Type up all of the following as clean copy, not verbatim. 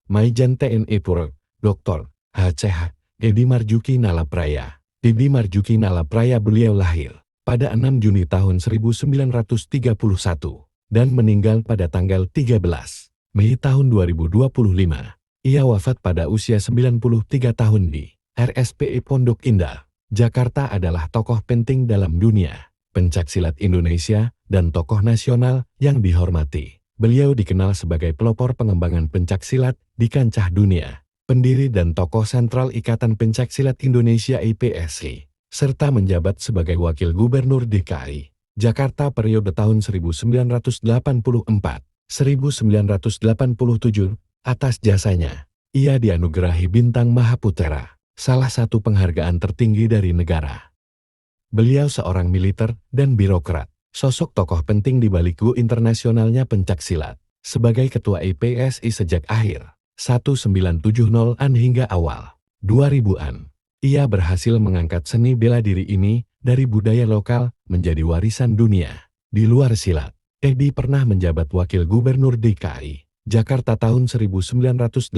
Maijen TNI Purw, Dr. H.C.H. Edi Marjuki Nalapraya. Edi Marjuki Nalapraya beliau lahir pada 6 Juni tahun 1931 dan meninggal pada tanggal 13 Mei tahun 2025. Ia wafat pada usia 93 tahun di RSPI Pondok Indah, Jakarta. Adalah tokoh penting dalam dunia pencaksilat Indonesia dan tokoh nasional yang dihormati. Beliau dikenal sebagai pelopor pengembangan pencaksilat di kancah dunia, pendiri dan tokoh sentral Ikatan Pencaksilat Indonesia IPSI, serta menjabat sebagai Wakil Gubernur DKI Jakarta periode tahun 1984-1987. Atas jasanya, ia dianugerahi Bintang Mahaputera, salah satu penghargaan tertinggi dari negara. Beliau seorang militer dan birokrat, sosok tokoh penting di balik go internasionalnya pencaksilat. Sebagai ketua IPSI sejak akhir 1970-an hingga awal 2000-an, ia berhasil mengangkat seni bela diri ini dari budaya lokal menjadi warisan dunia. Di luar silat, Edi pernah menjabat Wakil Gubernur DKI Jakarta tahun 1984-1987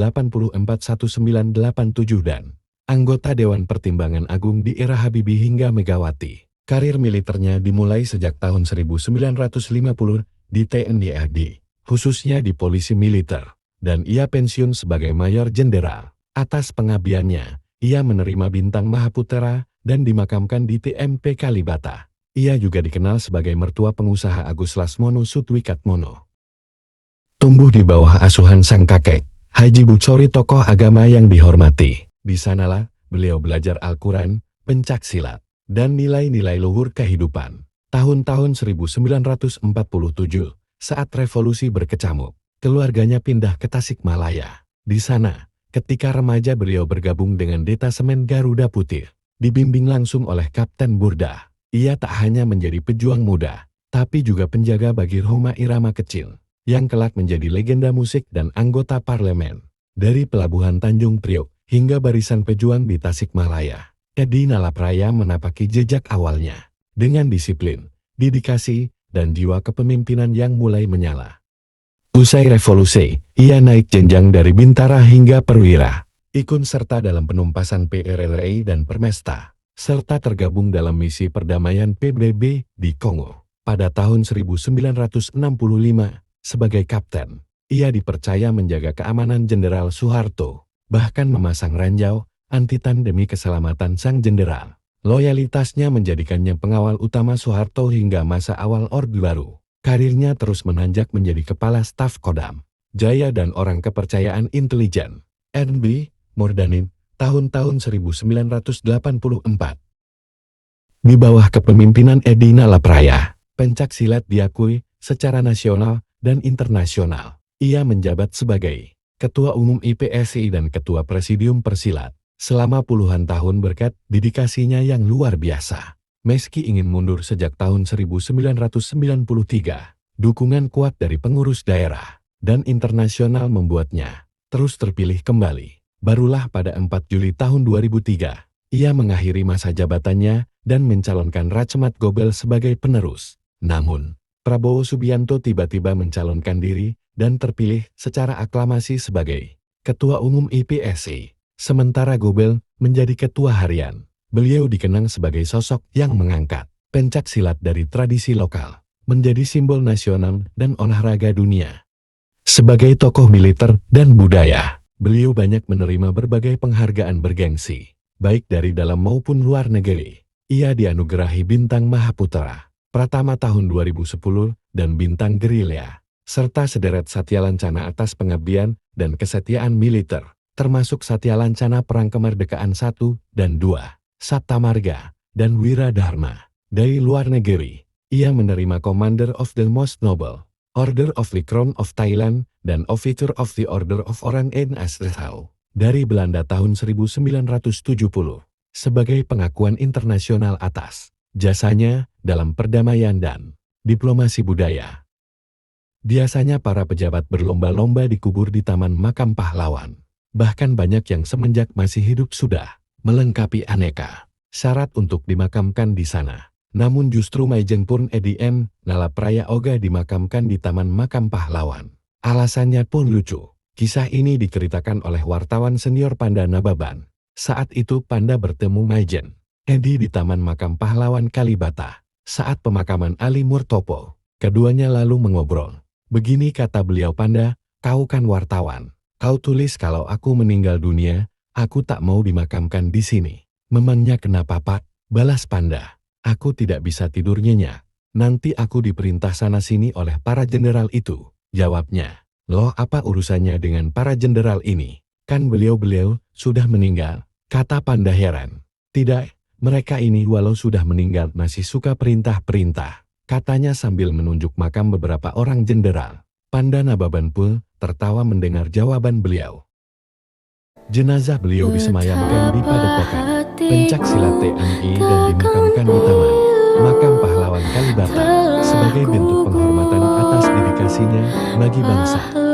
dan anggota Dewan Pertimbangan Agung di era Habibie hingga Megawati. Karir militernya dimulai sejak tahun 1950 di TNI AD, khususnya di Polisi Militer, dan ia pensiun sebagai Mayor Jenderal. Atas pengabdiannya, ia menerima Bintang Mahaputera dan dimakamkan di TMP Kalibata. Ia juga dikenal sebagai mertua pengusaha Agus Lasmono Sutwikatmono. Tumbuh di bawah asuhan sang kakek, Haji Bucori, tokoh agama yang dihormati. Di sanalah beliau belajar Al-Quran, pencaksilat, dan nilai-nilai luhur kehidupan. Tahun-tahun 1947, saat revolusi berkecamuk, keluarganya pindah ke Tasikmalaya. Di sana, ketika remaja beliau bergabung dengan detasemen Garuda Putih, dibimbing langsung oleh Kapten Burdah. Ia tak hanya menjadi pejuang muda, tapi juga penjaga bagi Rhoma Irama kecil, yang kelak menjadi legenda musik dan anggota parlemen. Dari Pelabuhan Tanjung Priok hingga barisan pejuang di Tasikmalaya, Edi Nalapraya menapaki jejak awalnya dengan disiplin, dedikasi, dan jiwa kepemimpinan yang mulai menyala. Usai revolusi, ia naik jenjang dari bintara hingga perwira, ikut serta dalam penumpasan PRRI dan Permesta, serta tergabung dalam misi perdamaian PBB di Kongo. Pada tahun 1965, sebagai kapten, ia dipercaya menjaga keamanan Jenderal Soeharto, bahkan memasang ranjau anti-tan demi keselamatan sang jenderal. Loyalitasnya menjadikannya pengawal utama Soeharto hingga masa awal Orde Baru. Karirnya terus menanjak menjadi kepala staf Kodam Jaya dan orang kepercayaan intelijen RB Mordanin tahun-tahun 1984. Di bawah kepemimpinan Edi Nalapraya, pencaksilat diakui secara nasional dan internasional. Ia menjabat sebagai Ketua Umum IPSI dan Ketua Presidium Persilat selama puluhan tahun berkat dedikasinya yang luar biasa. Meski ingin mundur sejak tahun 1993, dukungan kuat dari pengurus daerah dan internasional membuatnya terus terpilih kembali. Barulah pada 4 Juli tahun 2003, ia mengakhiri masa jabatannya dan mencalonkan Rachmat Gobel sebagai penerus. Namun, Prabowo Subianto tiba-tiba mencalonkan diri dan terpilih secara aklamasi sebagai Ketua Umum IPSI. Sementara Gobel menjadi Ketua Harian. Beliau dikenang sebagai sosok yang mengangkat pencaksilat dari tradisi lokal menjadi simbol nasional dan olahraga dunia. Sebagai tokoh militer dan budaya, beliau banyak menerima berbagai penghargaan bergengsi, baik dari dalam maupun luar negeri. Ia dianugerahi Bintang Mahaputera Pratama tahun 2010 dan Bintang Gerilya, serta sederet Satya Lancana atas pengabdian dan kesetiaan militer, termasuk Satya Lancana Perang Kemerdekaan 1 dan 2, Sabta Marga, dan Wiradharma. Dari luar negeri, ia menerima Commander of the Most Noble, Order of the Crown of Thailand, dan Officer of the Order of Orang en Nassau dari Belanda tahun 1970, sebagai pengakuan internasional atas jasanya dalam perdamaian dan diplomasi budaya. Biasanya para pejabat berlomba-lomba dikubur di Taman Makam Pahlawan. Bahkan banyak yang semenjak masih hidup sudah melengkapi aneka syarat untuk dimakamkan di sana. Namun justru Maijen Purn Edi Nalapraya Oga dimakamkan di Taman Makam Pahlawan. Alasannya pun lucu. Kisah ini diceritakan oleh wartawan senior Panda Nababan. Saat itu Panda bertemu Maijen Edi di Taman Makam Pahlawan Kalibata. Saat pemakaman Ali Murtopo, keduanya lalu mengobrol. Begini kata beliau, Panda, kau kan wartawan. Kau tulis kalau aku meninggal dunia, aku tak mau dimakamkan di sini. Memangnya kenapa, Pak? Balas Panda. Aku tidak bisa tidur nyenyak. Nanti aku diperintah sana-sini oleh para jenderal itu. Jawabnya. Loh, apa urusannya dengan para jenderal ini? Kan beliau-beliau sudah meninggal, kata Panda heran. Tidak, mereka ini walau sudah meninggal masih suka perintah-perintah, katanya sambil menunjuk makam beberapa orang jenderal. Panda Nababan pun tertawa mendengar jawaban beliau. Jenazah beliau disemayamkan di Padepokan Pencak Silat TNI dan dimakamkan di Taman Makam Pahlawan Kalibata sebagai bentuk penghormatan atas dedikasinya bagi bangsa.